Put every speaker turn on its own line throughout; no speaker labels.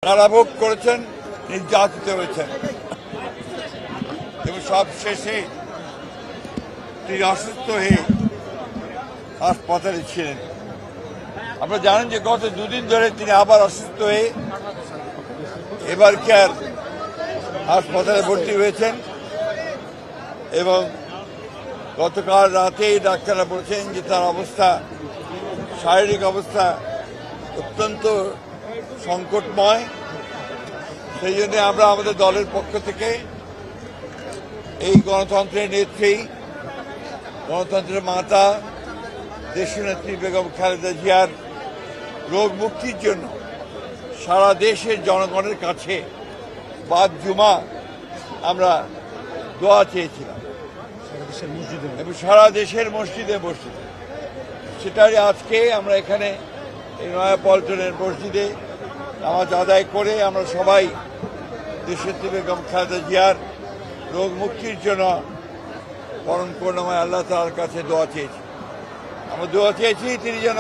কারাভোগ করেছেন, নির্যাতিত হয়েছেন এবং সব শেষে তিনি অসুস্থ হয়ে হাসপাতালে ছিলেন। আপনারা জানেন যে গত দুদিন ধরে তিনি আবার অসুস্থ হয়ে এবার কেয়ার হাসপাতালে ভর্তি হয়েছেন এবং গতকাল রাতেই ডাক্তাররা বলেছেন যে তার অবস্থা, শারীরিক অবস্থা অত্যন্ত সংকটময়। সেই জন্য আমরা আমাদের দলের পক্ষ থেকে এই গণতন্ত্রের নেত্রী, গণতন্ত্রের মাতা দেশনেত্রী বেগম খালেদা জিয়ার রোগ মুক্তির জন্য সারা দেশের জনগণের কাছে বাদ জুমা আমরা দোয়া চেয়েছিলাম এবং সারা দেশের মসজিদে মসজিদে সেটাই আজকে আমরা এখানে এই নয়াপল্টনের মসজিদে নামাজ আদায় করে আমরা সবাই দেশনেত্রী বেগম খালেদা জিয়ার রোগ মুক্তির জন্য পরম করুণাময় আল্লাহ তাআলার কাছে দোয়া চেয়েছি। আমরা দোয়া চেয়েছি তিনি যেন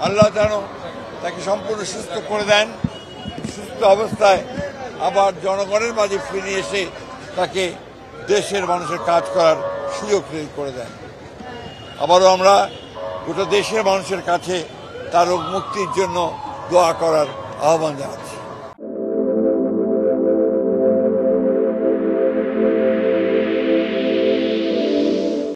আল্লাহ যেন তাকে সম্পূর্ণ সুস্থ করে দেন, সুস্থ অবস্থায় আবার জনগণের মাঝে ফিরে এসে তাকে দেশের মানুষের কাজ করার সুযোগ তৈরি করে দেন। আবারও আমরা গোটা দেশের মানুষের কাছে তার রোগ মুক্তির জন্য দোয়া করার আহ্বান জানাচ্ছি।